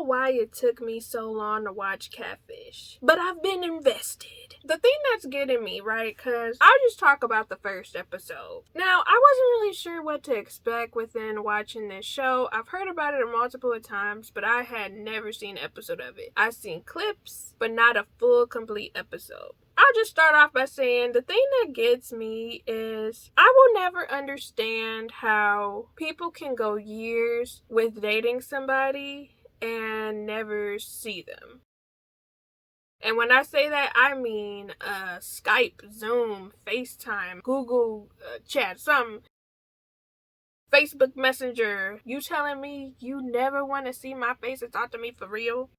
know why it took me so long to watch Catfish, but I've been invested. The thing that's getting me, right, because I'll just talk about the first episode. Now, I wasn't really sure what to expect within watching this show. I've heard about it multiple times, but I had never seen an episode of it. I've seen clips, but not a full, complete episode. I'll just start off by saying the thing that gets me is I will never understand how people can go years with dating somebody and never see them. And when I say that, I mean Skype, Zoom, FaceTime, Google Chat, something. Facebook Messenger. You telling me you never want to see my face and talk to me for real?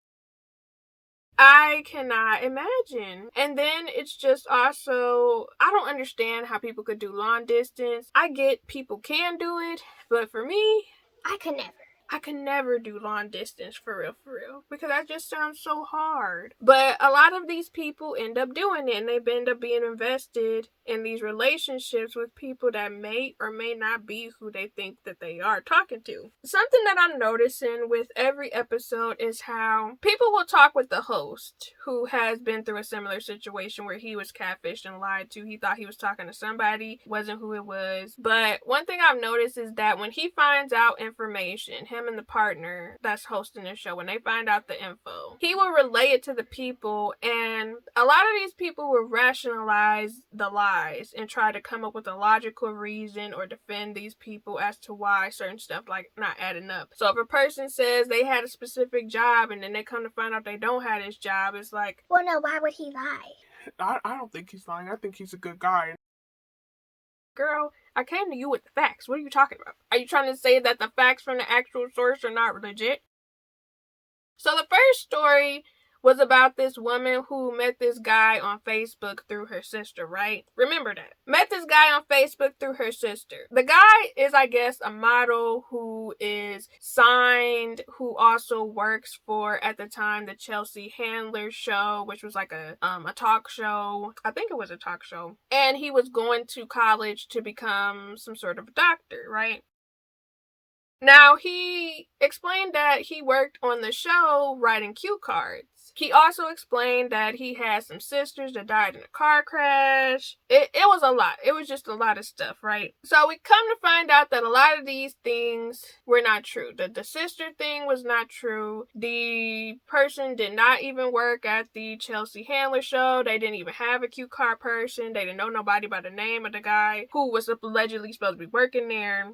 I cannot imagine. And then it's just also, I don't understand how people could do long distance. I get people can do it, but for me, I can never do long distance for real, because that just sounds so hard. But a lot of these people end up doing it, and they end up being invested in these relationships with people that may or may not be who they think that they are talking to. Something that I'm noticing with every episode is how people will talk with the host who has been through a similar situation where he was catfished and lied to. He thought he was talking to somebody, wasn't who it was. But one thing I've noticed is that when he finds out information, him and the partner that's hosting the show, when they find out the info, he will relay it to the people, and a lot of these people will rationalize the lies and try to come up with a logical reason or defend these people as to why certain stuff like not adding up. So if a person says they had a specific job and then they come to find out they don't have this job, it's like, well, no, why would he lie? I don't think he's lying. I think he's a good guy. Girl, I came to you with the facts. What are you talking about? Are you trying to say that the facts from the actual source are not legit? So the first story was about this woman who met this guy on Facebook through her sister, right? Remember that. Met this guy on Facebook through her sister. The guy is, I guess, a model who is signed, who also works for, at the time, the Chelsea Handler show, which was like a talk show. I think it was a talk show. And he was going to college to become some sort of doctor, right? Now, he explained that he worked on the show writing cue cards. He also explained that he had some sisters that died in a car crash. It was a lot. It was just a lot of stuff, right? So we come to find out that a lot of these things were not true. The sister thing was not true. The person did not even work at the Chelsea Handler show. They didn't even have a cue card person. They didn't know nobody by the name of the guy who was allegedly supposed to be working there.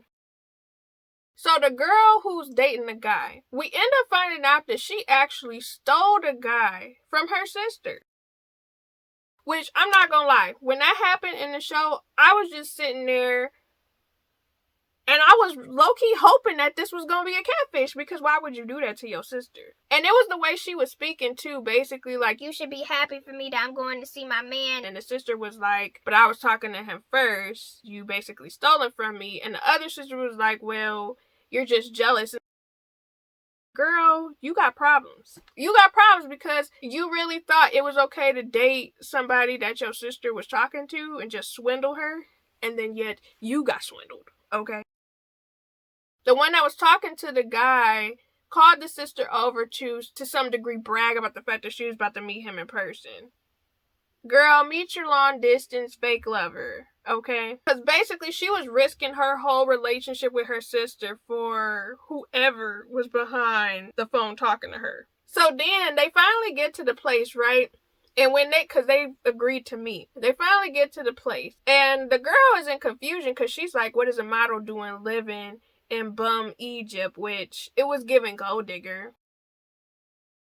So the girl who's dating the guy, we end up finding out that she actually stole the guy from her sister. Which, I'm not gonna lie, when that happened in the show, I was just sitting there and I was low-key hoping that this was gonna be a catfish, because why would you do that to your sister? And it was the way she was speaking too, basically like, you should be happy for me that I'm going to see my man. And the sister was like, but I was talking to him first. You basically stole him from me. And the other sister was like, well, you're just jealous. Girl, you got problems. You got problems because you really thought it was okay to date somebody that your sister was talking to and just swindle her, and then yet you got swindled, okay? The one that was talking to the guy called the sister over to some degree brag about the fact that she was about to meet him in person. Girl, meet your long distance fake lover, okay? Because basically she was risking her whole relationship with her sister for whoever was behind the phone talking to her. So then they finally get to the place, right? And because they agreed to meet, they finally get to the place. And the girl is in confusion because she's like, what is a model doing living in bum Egypt? Which it was giving gold digger.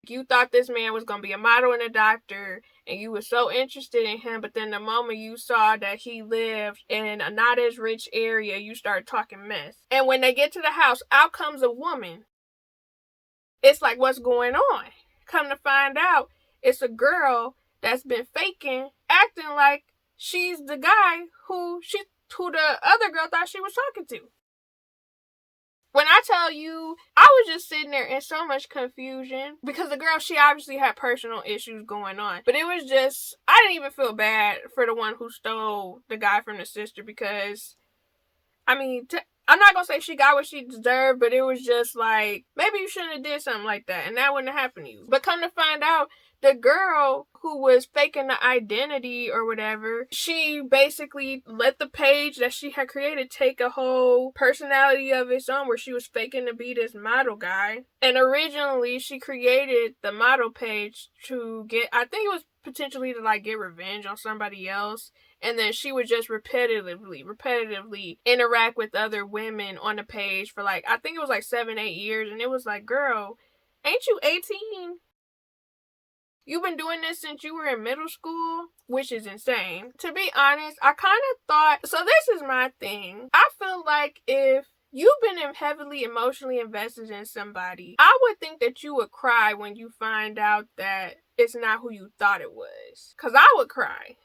You thought this man was going to be a model and a doctor, and you were so interested in him, but then the moment you saw that he lived in a not as rich area, you started talking mess. And when they get to the house, out comes a woman. It's like, what's going on? Come to find out, it's a girl that's been faking, acting like she's the guy who the other girl thought she was talking to. When I tell you, I was just sitting there in so much confusion because the girl, she obviously had personal issues going on. But it was just, I didn't even feel bad for the one who stole the guy from the sister because, I mean, I'm not gonna say she got what she deserved, but it was just like, maybe you shouldn't have did something like that, and that wouldn't have happened to you. But come to find out, the girl who was faking the identity or whatever, she basically let the page that she had created take a whole personality of its own, where she was faking to be this model guy. And originally, she created the model page to get, I think it was potentially to like get revenge on somebody else. And then she would just repetitively interact with other women on the page for like, I think it was like 7-8 years. And it was like, girl, ain't you 18? You've been doing this since you were in middle school, which is insane. To be honest, I kind of thought, so this is my thing. I feel like if you've been heavily emotionally invested in somebody, I would think that you would cry when you find out that it's not who you thought it was. Because I would cry.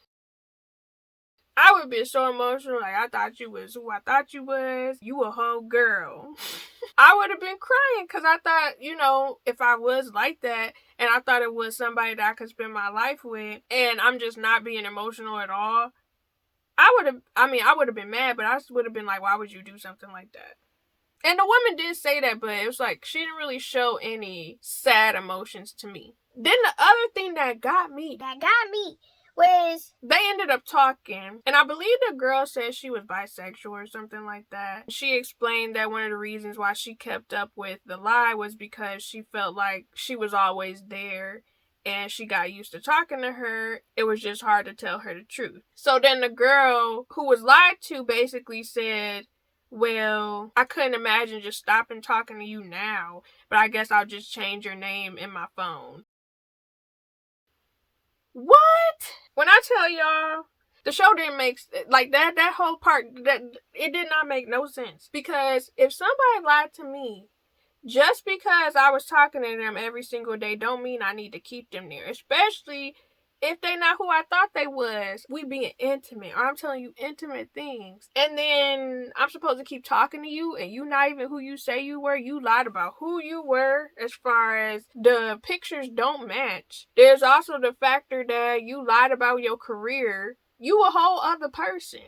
I would be so emotional, like, I thought you was who I thought you was. You a whole girl. I would have been crying because I thought, you know, if I was like that and I thought it was somebody that I could spend my life with and I'm just not being emotional at all, I would have been mad, but I would have been like, why would you do something like that? And the woman did say that, but it was like, she didn't really show any sad emotions to me. Then the other thing that got me was they ended up talking, and I believe the girl said she was bisexual or something like that. She explained that one of the reasons why she kept up with the lie was because she felt like she was always there and she got used to talking to her. It was just hard to tell her the truth. So then the girl who was lied to basically said, well, I couldn't imagine just stopping talking to you now, but I guess I'll just change your name in my phone. What? When I tell y'all, the show didn't make, like, that whole part, that it did not make no sense. Because if somebody lied to me, just because I was talking to them every single day don't mean I need to keep them there. Especially if they not who I thought they was. We being intimate, or I'm telling you intimate things. And then I'm supposed to keep talking to you and you not even who you say you were. You lied about who you were as far as the pictures don't match. There's also the factor that you lied about your career. You a whole other person.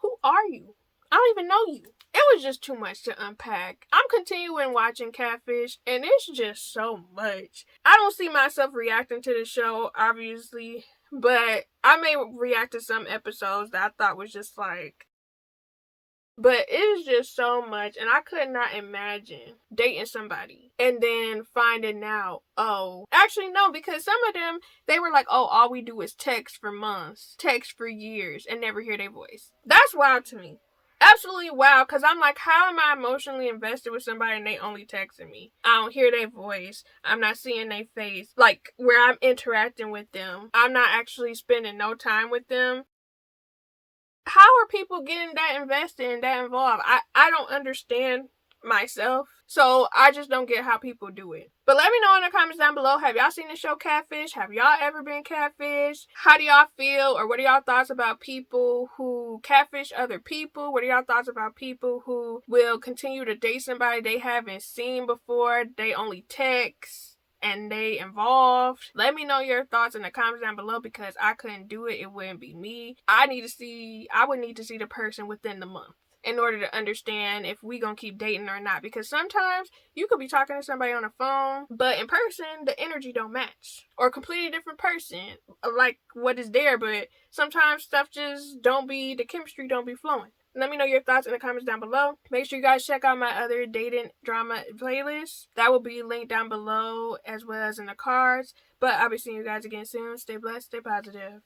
Who are you? I don't even know you. It was just too much to unpack. I'm continuing watching Catfish, and it's just so much. I don't see myself reacting to the show, obviously, but I may react to some episodes that I thought was just like... But it is just so much, and I could not imagine dating somebody and then finding out, oh, actually no, because some of them, they were like, oh, all we do is text for months, text for years, and never hear their voice. That's wild to me. Absolutely wild, because I'm like, how am I emotionally invested with somebody and they only texting me? I don't hear their voice. I'm not seeing their face, like, where I'm interacting with them. I'm not actually spending no time with them. How are people getting that invested and that involved? I don't understand myself. So I just don't get how people do it. But let me know in the comments down below. Have y'all seen the show Catfish? Have y'all ever been catfished? How do y'all feel? Or what are y'all thoughts about people who catfish other people? What are y'all thoughts about people who will continue to date somebody they haven't seen before? They only text and they involved. Let me know your thoughts in the comments down below, because I couldn't do it. It wouldn't be me. I would need to see the person within the month in order to understand if we gonna keep dating or not. Because sometimes you could be talking to somebody on the phone, but in person, the energy don't match. Or a completely different person, like what is there, but sometimes stuff just the chemistry don't be flowing. Let me know your thoughts in the comments down below. Make sure you guys check out my other dating drama playlist. That will be linked down below as well as in the cards. But I'll be seeing you guys again soon. Stay blessed, stay positive.